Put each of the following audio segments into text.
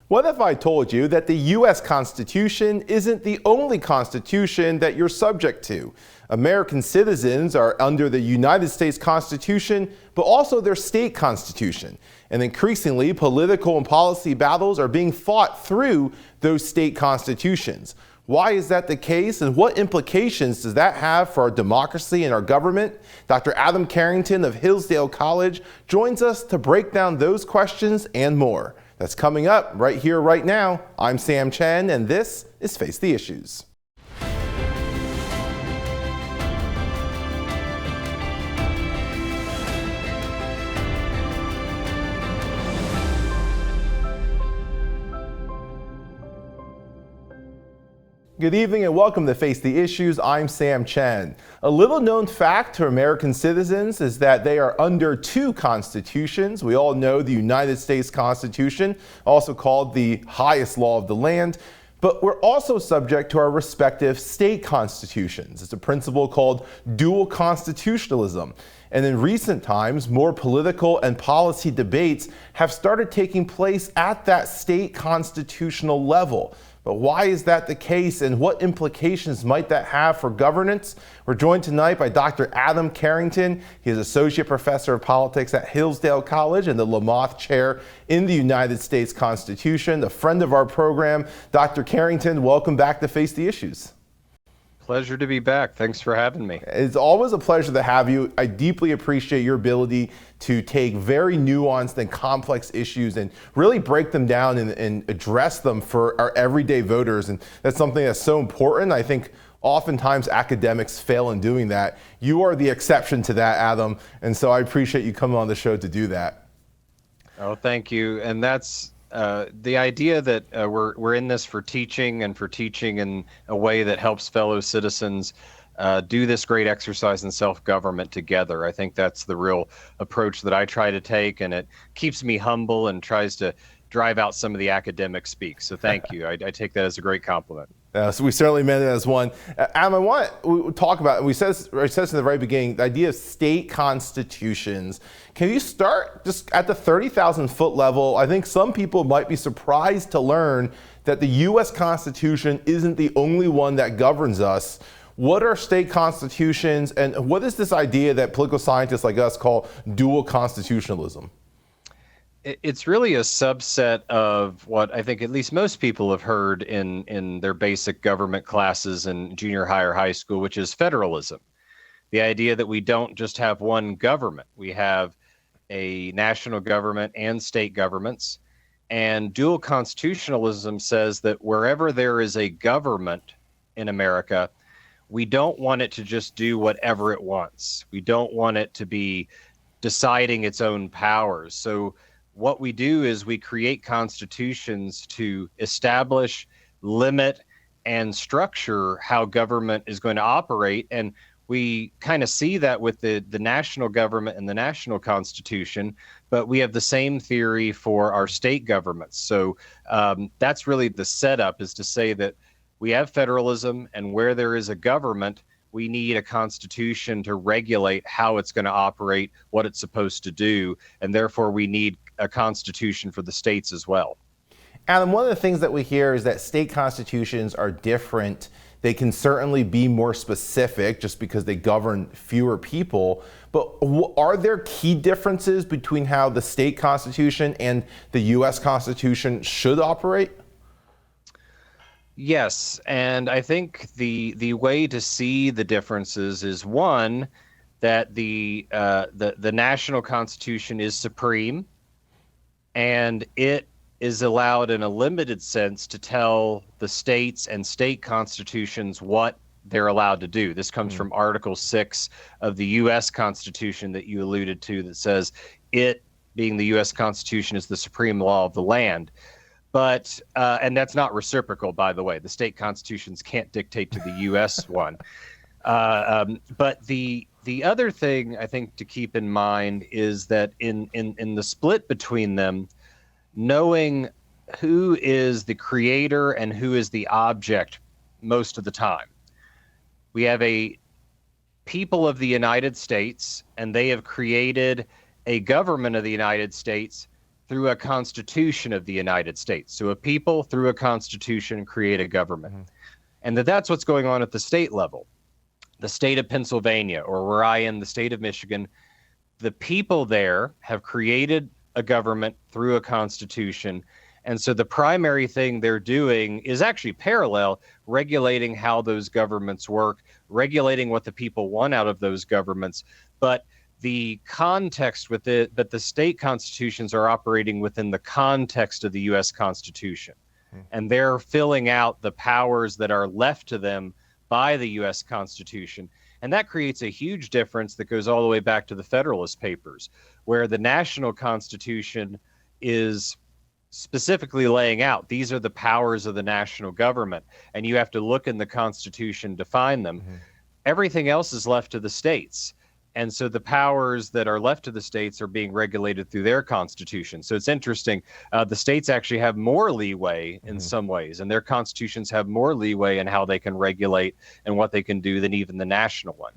What if I told you that the U.S. Constitution isn't the only Constitution that you're subject to? American citizens are under the United States Constitution, but also their state constitution. And increasingly, political and policy battles are being fought through those state constitutions. Why is that the case, and what implications does that have for our democracy and our government? Dr. Adam Carrington of Hillsdale College joins us to break down those questions and more. That's coming up right here, right now. I'm Sam Chen, and this is Face the Issues. Good evening and welcome to Face the Issues. I'm Sam Chen. A little known fact to American citizens is that they are under two constitutions. We all know the United States Constitution, also called the highest law of the land, but we're also subject to our respective state constitutions. It's a principle called dual constitutionalism. And in recent times, more political and policy debates have started taking place at that state constitutional level. But why is that the case, and what implications might that have for governance? We're joined tonight by Dr. Adam Carrington. He is Associate Professor of Politics at Hillsdale College and the Lamothe Chair in the United States Constitution, a friend of our program. Dr. Carrington, welcome back to Face the Issues. Pleasure to be back. Thanks for having me. It's always a pleasure to have you. I deeply appreciate your ability to take very nuanced and complex issues and really break them down and address them for our everyday voters. And that's something that's so important. I think oftentimes academics fail in doing that. You are the exception to that, Adam. And so I appreciate you coming on the show to do that. Oh, thank you. And that's the idea that we're in this for teaching, and for teaching in a way that helps fellow citizens do this great exercise in self-government together. I think that's the real approach that I try to take, and it keeps me humble and tries to drive out some of the academic speak. So thank you. I take that as a great compliment. So we certainly meant it as one. Adam, I want to talk about, we said this in the very beginning, the idea of state constitutions. Can you start just at the 30,000 foot level? I think some people might be surprised to learn that the U.S. Constitution isn't the only one that governs us. What are state constitutions, and what is this idea that political scientists like us call dual constitutionalism? It's really a subset of what I think at least most people have heard in their basic government classes in junior high or high school, which is federalism. The idea that we don't just have one government. We have a national government and state governments. And dual constitutionalism says that wherever there is a government in America, we don't want it to just do whatever it wants. We don't want it to be deciding its own powers. So what we do is we create constitutions to establish, limit, and structure how government is going to operate. And we kind of see that with the national government and the national constitution, but we have the same theory for our state governments. So that's really the setup, is to say that we have federalism, and where there is a government, we need a constitution to regulate how it's going to operate, what it's supposed to do, and therefore we need a constitution for the states as well. Adam, one of the things that we hear is that state constitutions are different. They can certainly be more specific just because they govern fewer people. But are there key differences between how the state constitution and the U.S. Constitution should operate? Yes, and I think the way to see the differences is, one, that the national constitution is supreme, and it is allowed in a limited sense to tell the states and state constitutions what they're allowed to do. This comes from Article 6 of the U.S. Constitution that you alluded to, that says it, being the U.S. Constitution, is the supreme law of the land. But, and that's not reciprocal, by the way. The state constitutions can't dictate to the U.S. one. But the other thing I think to keep in mind is that in the split between them, knowing who is the creator and who is the object most of the time. We have a people of the United States, and they have created a government of the United States through a constitution of the United States. So a people through a constitution create a government. And that's what's going on at the state level. The state of Pennsylvania, or where I am, the state of Michigan, the people there have created a government through a constitution. And so the primary thing they're doing is actually parallel, regulating how those governments work, regulating what the people want out of those governments. But the context with it, but the state constitutions are operating within the context of the U.S. Constitution. And they're filling out the powers that are left to them by the U.S. Constitution. And that creates a huge difference that goes all the way back to the Federalist Papers, where the national Constitution is specifically laying out these are the powers of the national government, and you have to look in the Constitution to find them. Everything else is left to the states. And so the powers that are left to the states are being regulated through their constitution. So it's interesting. The states actually have more leeway in some ways, and their constitutions have more leeway in how they can regulate and what they can do than even the national one.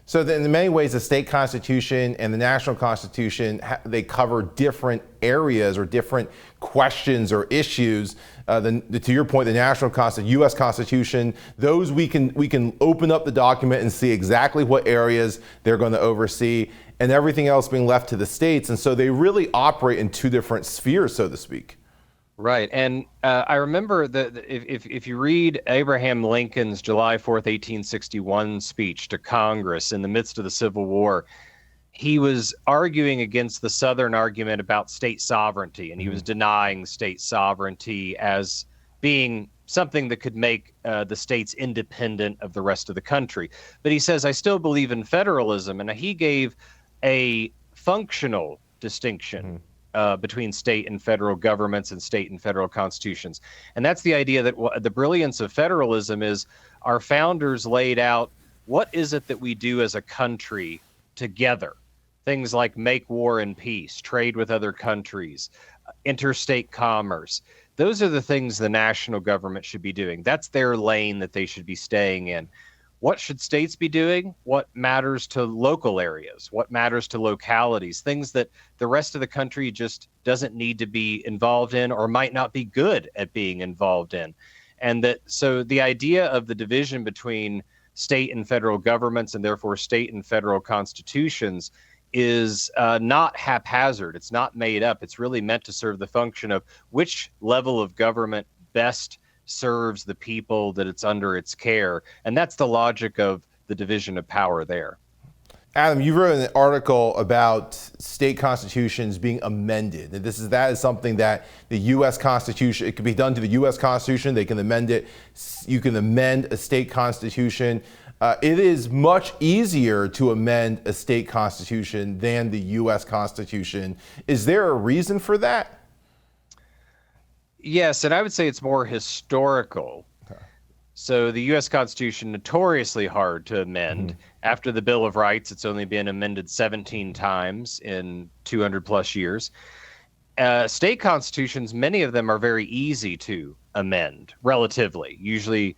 So then in many ways, the state constitution and the national constitution, they cover different areas or different questions or issues. To your point, the national constitution, U.S. Constitution, those we can open up the document and see exactly what areas they're going to oversee, and everything else being left to the states. And so they really operate in two different spheres, so to speak. Right. And I remember that if you read Abraham Lincoln's July 4th, 1861 speech to Congress in the midst of the Civil War, he was arguing against the Southern argument about state sovereignty, and he was denying state sovereignty as being something that could make the states independent of the rest of the country. But he says, I still believe in federalism, and he gave a functional distinction between state and federal governments and state and federal constitutions. And that's the idea that the brilliance of federalism is our founders laid out what is it that we do as a country together. Things like make war and peace, trade with other countries, interstate commerce. Those are the things the national government should be doing. That's their lane that they should be staying in. What should states be doing? What matters to local areas? What matters to localities? Things that the rest of the country just doesn't need to be involved in or might not be good at being involved in. And so the idea of the division between state and federal governments, and therefore state and federal constitutions, is not haphazard. It's not made up. It's really meant to serve the function of which level of government best serves the people that it's under its care. And that's the logic of the division of power there. Adam, you wrote an article about state constitutions being amended. And that is something that the U.S. Constitution, it can be done to the U.S. Constitution. They can amend it. You can amend a state constitution. It is much easier to amend a state constitution than the U.S. Constitution. Is there a reason for that? Yes, and I would say it's more historical. Okay. So the U.S. Constitution, notoriously hard to amend. After the Bill of Rights, it's only been amended 17 times in 200 plus years. State constitutions, many of them are very easy to amend, relatively. Usually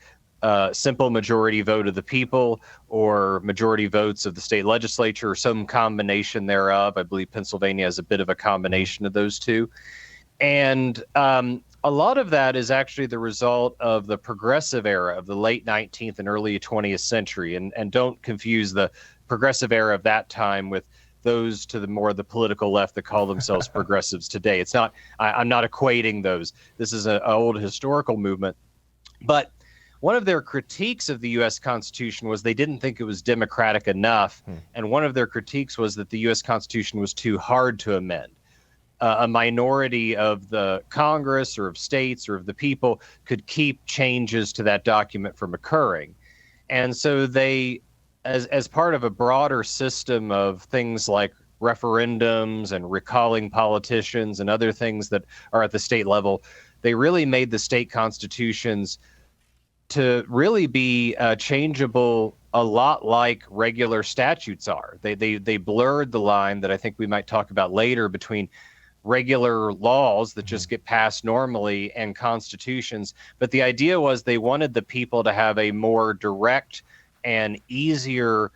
simple majority vote of the people or majority votes of the state legislature or some combination thereof. I believe Pennsylvania has a bit of a combination of those two. And a lot of that is actually the result of the progressive era of the late 19th and early 20th century. And don't confuse the progressive era of that time with those to the more the political left that call themselves progressives today. It's not, I'm not equating those. This is an old historical movement. But one of their critiques of the U.S. Constitution was they didn't think it was democratic enough. And one of their critiques was that the U.S. Constitution was too hard to amend. A minority of the Congress or of states or of the people could keep changes to that document from occurring. And so they, as part of a broader system of things like referendums and recalling politicians and other things that are at the state level, they really made the state constitutions to really be changeable a lot like regular statutes are. They blurred the line that I think we might talk about later between regular laws that just get passed normally and constitutions. But the idea was they wanted the people to have a more direct and easier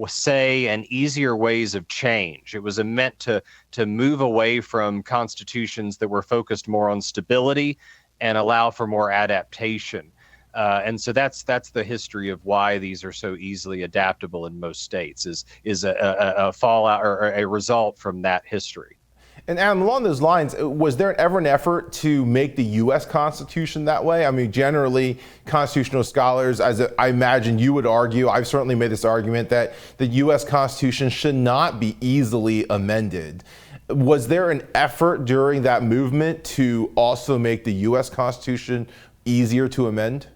say and easier ways of change. It was meant to move away from constitutions that were focused more on stability and allow for more adaptation. And so that's the history of why these are so easily adaptable in most states, is a fallout or a result from that history. And Adam, along those lines, was there ever an effort to make the U.S. Constitution that way? I mean, generally, constitutional scholars, as I imagine you would argue, I've certainly made this argument, that the U.S. Constitution should not be easily amended. Was there an effort during that movement to also make the U.S. Constitution easier to amend?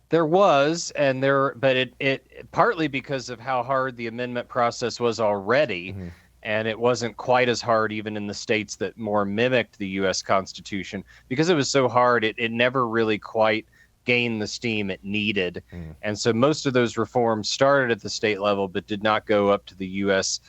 There was, but it partly because of how hard the amendment process was already. Mm-hmm. And it wasn't quite as hard even in the states that more mimicked the U.S. Constitution. Because it was so hard, it never really quite gained the steam it needed. Mm. And so most of those reforms started at the state level, but did not go up to the U.S.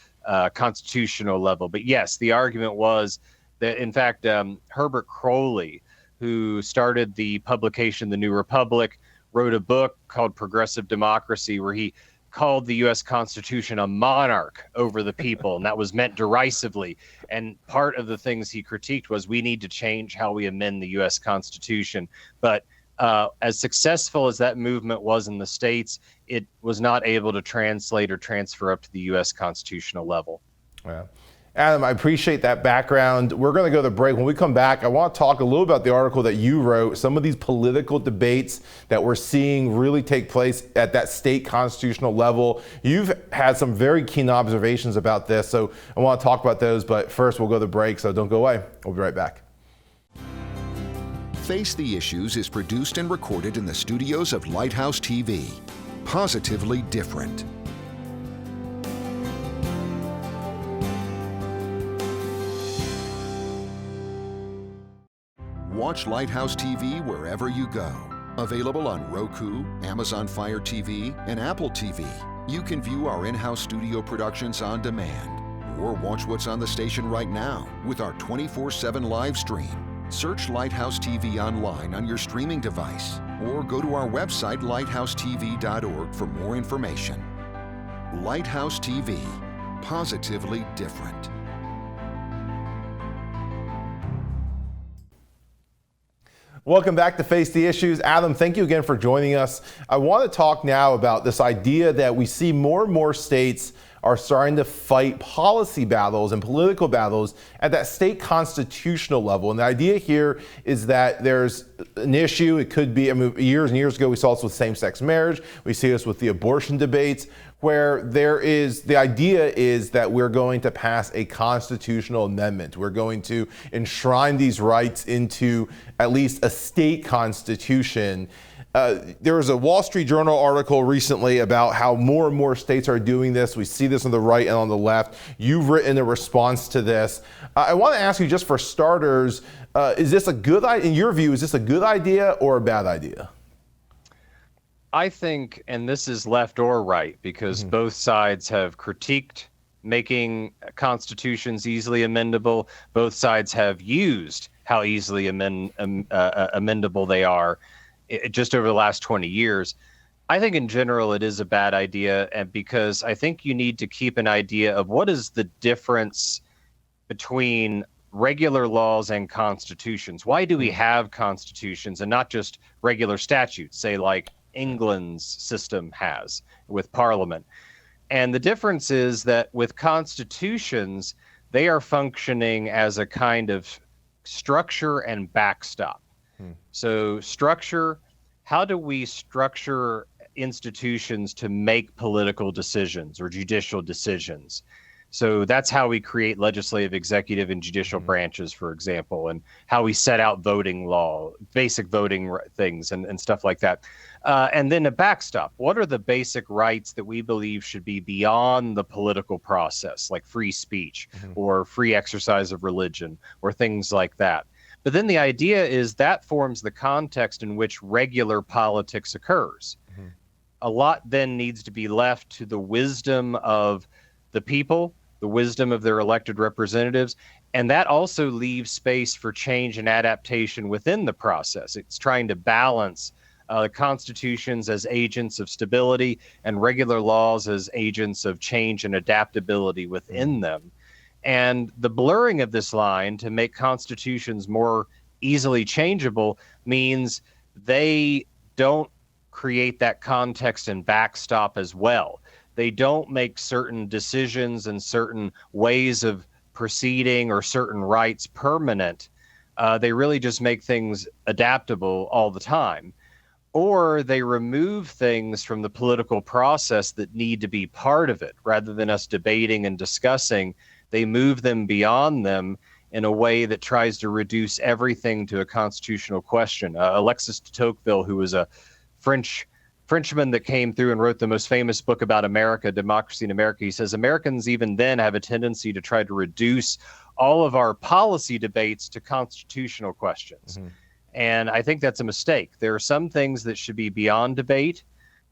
Constitutional level. But yes, the argument was that, in fact, Herbert Crowley, who started the publication The New Republic, wrote a book called Progressive Democracy, where he called the U.S. Constitution a monarch over the people, and that was meant derisively. And part of the things he critiqued was we need to change how we amend the U.S. Constitution. But as successful as that movement was in the states, it was not able to translate or transfer up to the U.S. constitutional level. Yeah. Adam, I appreciate that background. We're going to go to the break. When we come back, I want to talk a little about the article that you wrote, some of these political debates that we're seeing really take place at that state constitutional level. You've had some very keen observations about this, so I want to talk about those. But first, we'll go to the break, so don't go away. We'll be right back. Face the Issues is produced and recorded in the studios of Lighthouse TV. Positively different. Watch Lighthouse TV wherever you go. Available on Roku, Amazon Fire TV, and Apple TV. You can view our in-house studio productions on demand, or watch what's on the station right now with our 24/7 live stream. Search Lighthouse TV online on your streaming device, or go to our website, lighthousetv.org, for more information. Lighthouse TV. Positively different. Welcome back to Face the Issues. Adam, thank you again for joining us. I want to talk now about this idea that we see more and more states are starting to fight policy battles and political battles at that state constitutional level. And the idea here is that there's an issue. It could be, I mean, years and years ago, we saw this with same-sex marriage. We see this with the abortion debates, where the idea is that we're going to pass a constitutional amendment. We're going to enshrine these rights into at least a state constitution. There was a Wall Street Journal article recently about how more and more states are doing this. We see this on the right and on the left. You've written a response to this. I want to ask you, just for starters, is this a good idea? In your view, is this a good idea or a bad idea? I think, and this is left or right, because both sides have critiqued making constitutions easily amendable. Both sides have used how easily amendable they are just over the last 20 years. I think in general it is a bad idea, and because I think you need to keep an idea of what is the difference between regular laws and constitutions. Why do we have constitutions and not just regular statutes, say like England's system has with Parliament? And the difference is that with constitutions, they are functioning as a kind of structure and backstop. So structure, how do we structure institutions to make political decisions or judicial decisions? So that's how we create legislative, executive, and judicial branches, for example, and how we set out voting law, basic voting things and stuff like that. And then a backstop. What are the basic rights that we believe should be beyond the political process, like free speech or free exercise of religion or things like that? But then the idea is that forms the context in which regular politics occurs. A lot then needs to be left to the wisdom of the people, the wisdom of their elected representatives, and that also leaves space for change and adaptation within the process. It's trying to balance constitutions as agents of stability and regular laws as agents of change and adaptability within them. And the blurring of this line to make constitutions more easily changeable means they don't create that context and backstop as well. They don't make certain decisions and certain ways of proceeding or certain rights permanent. They really just make things adaptable all the time. Or they remove things from the political process that need to be part of it. Rather than us debating and discussing, they move them beyond them in a way that tries to reduce everything to a constitutional question. Alexis de Tocqueville, who was a Frenchman that came through and wrote the most famous book about America, Democracy in America, he says Americans even then have a tendency to try to reduce all of our policy debates to constitutional questions. Mm-hmm. And I think that's a mistake. There are some things that should be beyond debate,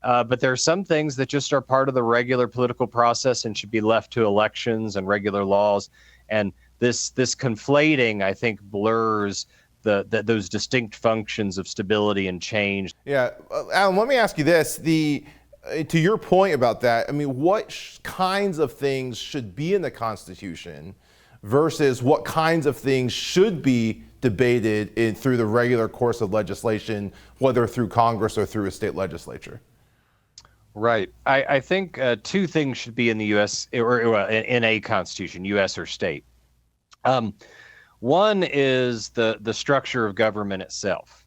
but there are some things that just are part of the regular political process and should be left to elections and regular laws. And this conflating, I think, blurs those distinct functions of stability and change. Yeah, Alan, let me ask you this. To your point about that, I mean, what kinds of things should be in the Constitution versus what kinds of things should be debated through the regular course of legislation, whether through Congress or through a state legislature? Right. I think two things should be in the U.S. or in a constitution, U.S. or state. One is the structure of government itself.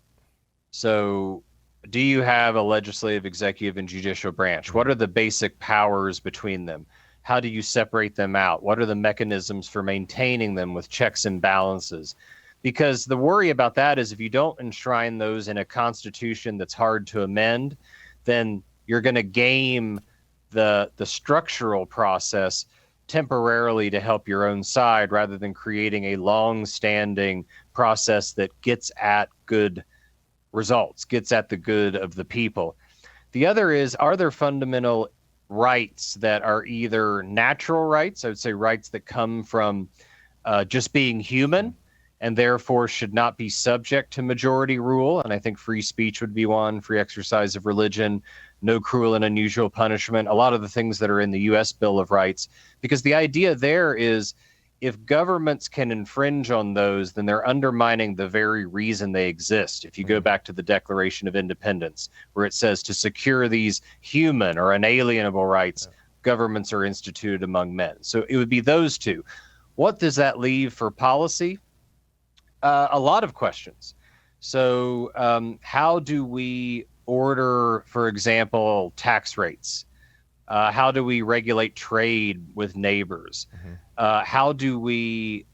So do you have a legislative, executive, and judicial branch? What are the basic powers between them? How do you separate them out? What are the mechanisms for maintaining them with checks and balances? Because the worry about that is if you don't enshrine those in a constitution that's hard to amend, then you're going to game the structural process temporarily to help your own side rather than creating a long-standing process that gets at good results, gets at the good of the people. The other is, are there fundamental rights that are either natural rights, I would say rights that come from just being human and therefore should not be subject to majority rule, and I think free speech would be one, free exercise of religion, no cruel and unusual punishment, a lot of the things that are in the U.S. Bill of Rights. Because the idea there is if governments can infringe on those, then they're undermining the very reason they exist. If you go back to the Declaration of Independence, where it says to secure these human or inalienable rights, governments are instituted among men. So it would be those two. What does that leave for policy? A lot of questions. So how do we order, for example, tax rates? How do we regulate trade with neighbors? Mm-hmm. How do we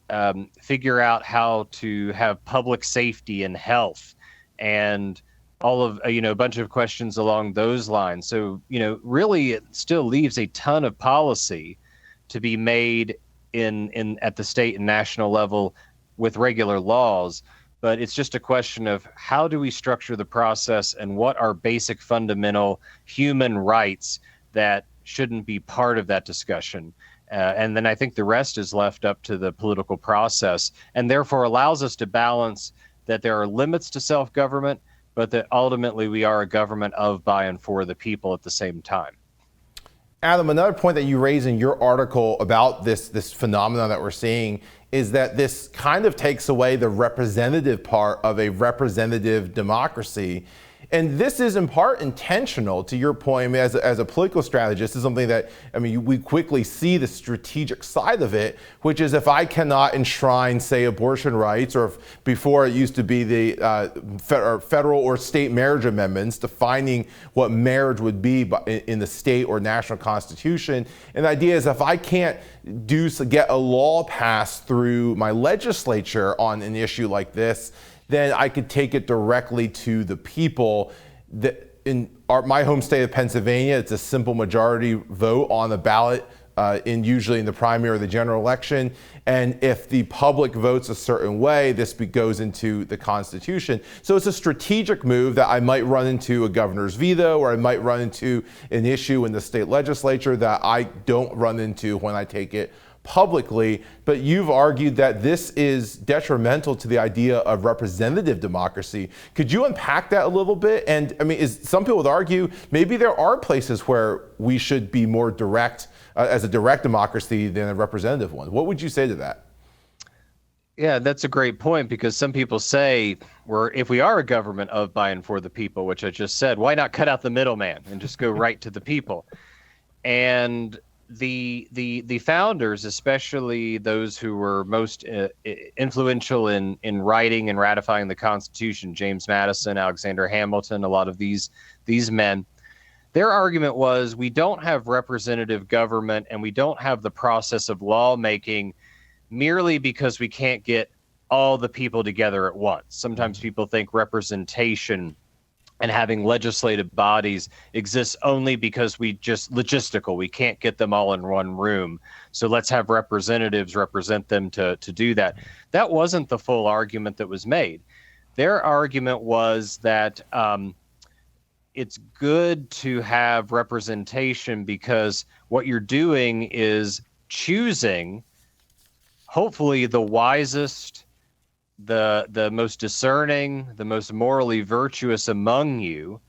figure out how to have public safety and health and all of, a bunch of questions along those lines. So, really it still leaves a ton of policy to be made in at the state and national level with regular laws. But it's just a question of how do we structure the process and what are basic fundamental human rights that shouldn't be part of that discussion. And then I think the rest is left up to the political process and therefore allows us to balance that there are limits to self-government, but that ultimately we are a government of, by, and for the people at the same time. Adam, another point that you raise in your article about this phenomenon that we're seeing is that this kind of takes away the representative part of a representative democracy. And this is in part intentional, to your point. I mean, as a political strategist, this is something that, we quickly see the strategic side of it, which is if I cannot enshrine, say, abortion rights, or if before it used to be the federal or state marriage amendments defining what marriage would be in the state or national constitution. And the idea is if I can't get a law passed through my legislature on an issue like this, then I could take it directly to the people. In my home state of Pennsylvania, it's a simple majority vote on the ballot, usually in the primary or the general election. And if the public votes a certain way, this goes into the Constitution. So it's a strategic move that I might run into a governor's veto, or I might run into an issue in the state legislature that I don't run into when I take it publicly, but you've argued that this is detrimental to the idea of representative democracy. Could you unpack that a little bit? And I mean, some people would argue maybe there are places where we should be more direct as a direct democracy than a representative one. What would you say to that? Yeah, that's a great point, because some people say, if we are a government of, by, and for the people, which I just said, why not cut out the middleman and just go right to the people? And the founders, especially those who were most influential in writing and ratifying the Constitution, James Madison, Alexander Hamilton, a lot of these men, their argument was, we don't have representative government and we don't have the process of lawmaking merely because we can't get all the people together at once. Sometimes people think representation and having legislative bodies exists only because we can't get them all in one room. So let's have representatives represent them to do that. That wasn't the full argument that was made. Their argument was that it's good to have representation because what you're doing is choosing hopefully the wisest, the most discerning, the most morally virtuous among you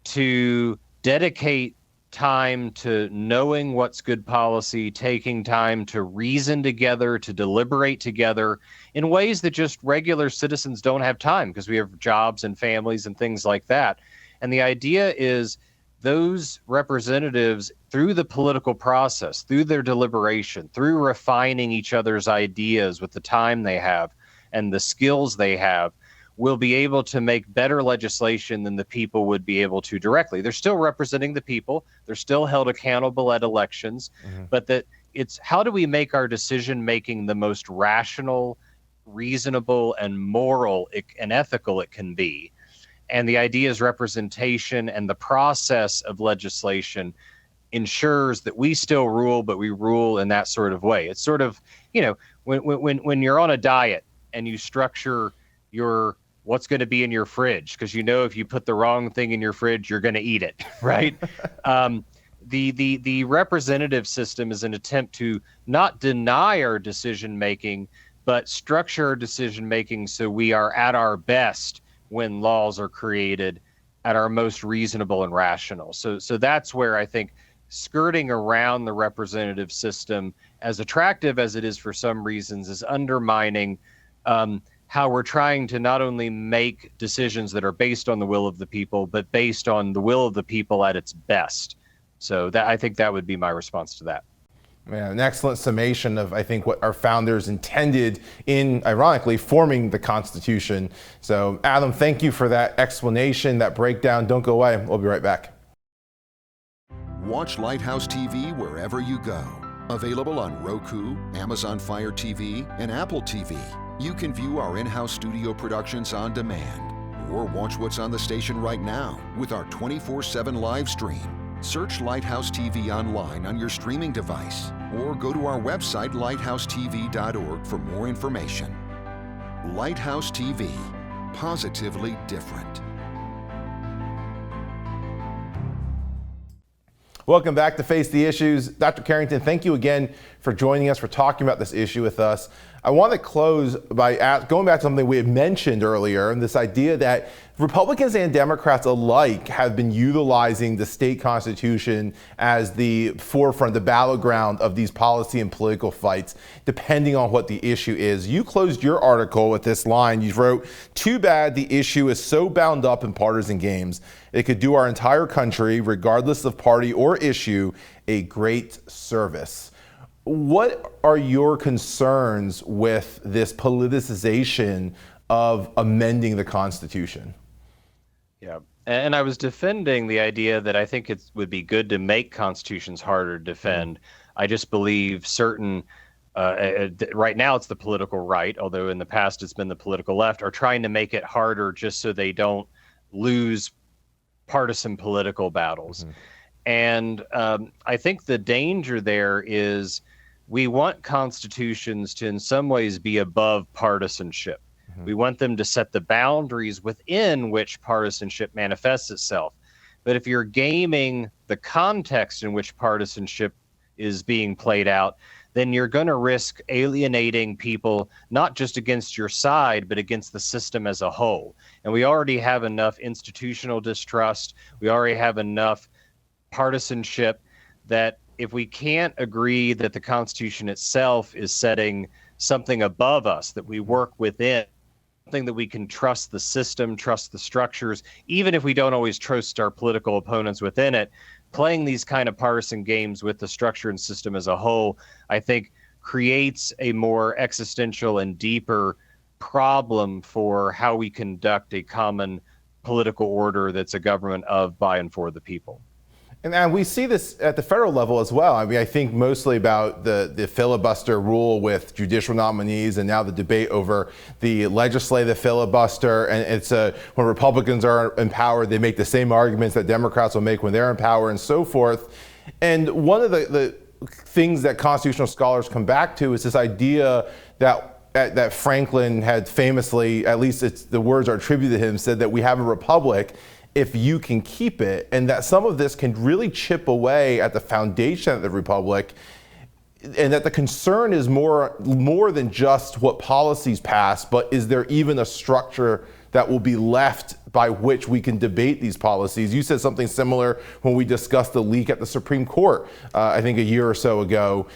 to dedicate time to knowing what's good policy, taking time to reason together, to deliberate together in ways that just regular citizens don't have time because we have jobs and families and things like that. And the idea is those representatives, through the political process, through their deliberation, through refining each other's ideas with the time they have and the skills they have, will be able to make better legislation than the people would be able to directly. They're still representing the people. They're still held accountable at elections, but that it's how do we make our decision making the most rational, reasonable, and moral and ethical it can be. And the idea is representation, and the process of legislation ensures that we still rule, but we rule in that sort of way. It's sort of, when you're on a diet and you structure your what's going to be in your fridge, because if you put the wrong thing in your fridge, you're going to eat it, right? The representative system is an attempt to not deny our decision making, but structure our decision making so we are at our best when laws are created, at our most reasonable and rational. So that's where I think skirting around the representative system, as attractive as it is for some reasons, is undermining how we're trying to not only make decisions that are based on the will of the people, but based on the will of the people at its best. So I think that would be my response to that. Yeah, an excellent summation of, I think, what our founders intended in, ironically, forming the Constitution. So, Adam, thank you for that explanation, that breakdown. Don't go away. We'll be right back. Watch Lighthouse TV wherever you go. Available on Roku, Amazon Fire TV, and Apple TV. You can view our in-house studio productions on demand, or watch what's on the station right now with our 24/7 live stream. Search Lighthouse TV online on your streaming device, or go to our website, lighthousetv.org, for more information. Lighthouse TV, positively different. Welcome back to Face the Issues. Dr. Carrington, thank you again for joining us, for talking about this issue with us. I want to close by going back to something we had mentioned earlier, and this idea that Republicans and Democrats alike have been utilizing the state constitution as the forefront, the battleground of these policy and political fights, depending on what the issue is. You closed your article with this line. You wrote, "Too bad the issue is so bound up in partisan games. It could do our entire country, regardless of party or issue, a great service." What are your concerns with this politicization of amending the Constitution? Yeah, and I was defending the idea that I think it would be good to make constitutions harder to defend. I just believe certain, right now it's the political right, although in the past it's been the political left, are trying to make it harder just so they don't lose partisan political battles. And I think the danger there is we want constitutions to in some ways be above partisanship. We want them to set the boundaries within which partisanship manifests itself. But if you're gaming the context in which partisanship is being played out, then you're going to risk alienating people, not just against your side, but against the system as a whole. And we already have enough institutional distrust. We already have enough partisanship that if we can't agree that the Constitution itself is setting something above us, that we work within, something that we can trust the system, trust the structures, even if we don't always trust our political opponents within it, playing these kind of partisan games with the structure and system as a whole, I think creates a more existential and deeper problem for how we conduct a common political order that's a government of, by, and for the people. And we see this at the federal level as well. I mean, I think mostly about the filibuster rule with judicial nominees, and now the debate over the legislative filibuster. And it's when Republicans are in power, they make the same arguments that Democrats will make when they're in power, and so forth. And one of the things that constitutional scholars come back to is this idea that Franklin had famously, at least the words are attributed to him, said that we have a republic if you can keep it, and that some of this can really chip away at the foundation of the republic, and that the concern is more than just what policies pass, but is there even a structure that will be left by which we can debate these policies? You said something similar when we discussed the leak at the Supreme Court, I think a year or so ago.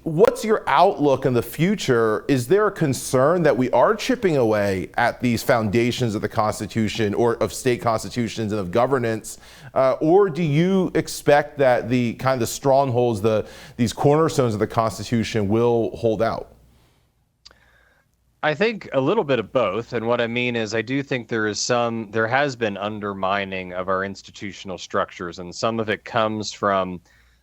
What's your outlook in the future? Is there a concern that we are chipping away at these foundations of the Constitution, or of state constitutions and of governance? Or do you expect that the kind of the strongholds, these cornerstones of the Constitution will hold out? I think a little bit of both. And what I mean is I do think there has been undermining of our institutional structures, and some of it comes from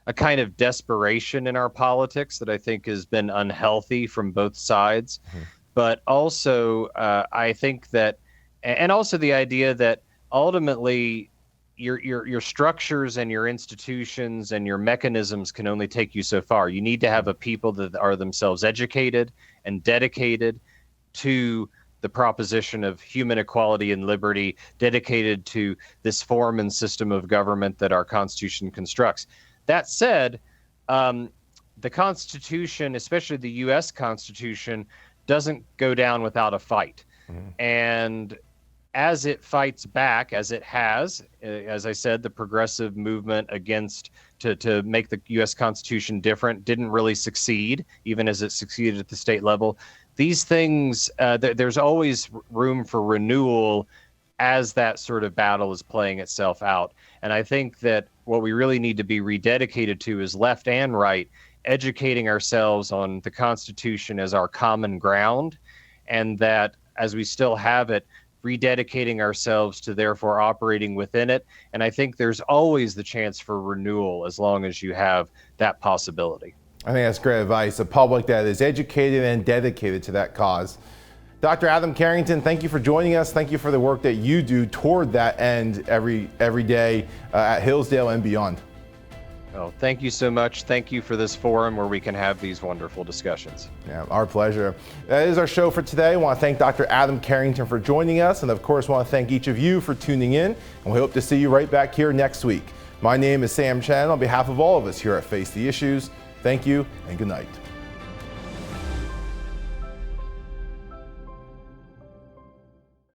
a kind of desperation in our politics that I think has been unhealthy from both sides. Mm-hmm. But also, I think that, and also the idea that ultimately your structures and your institutions and your mechanisms can only take you so far. You need to have a people that are themselves educated and dedicated to the proposition of human equality and liberty, dedicated to this form and system of government that our Constitution constructs. That said, the Constitution, especially the U.S. Constitution, doesn't go down without a fight. Mm-hmm. And as it fights back, as it has, as I said, the progressive movement against to make the U.S. Constitution different didn't really succeed, even as it succeeded at the state level. These things, there's always room for renewal as that sort of battle is playing itself out. And I think that what we really need to be rededicated to is left and right, educating ourselves on the Constitution as our common ground, and that as we still have it, rededicating ourselves to therefore operating within it. And I think there's always the chance for renewal as long as you have that possibility. I think that's great advice. A public that is educated and dedicated to that cause. Dr. Adam Carrington, thank you for joining us. Thank you for the work that you do toward that end every day at Hillsdale and beyond. Oh, thank you so much. Thank you for this forum where we can have these wonderful discussions. Yeah, our pleasure. That is our show for today. I want to thank Dr. Adam Carrington for joining us, and of course want to thank each of you for tuning in, and we hope to see you right back here next week. My name is Sam Chen. On behalf of all of us here at Face the Issues, thank you and good night.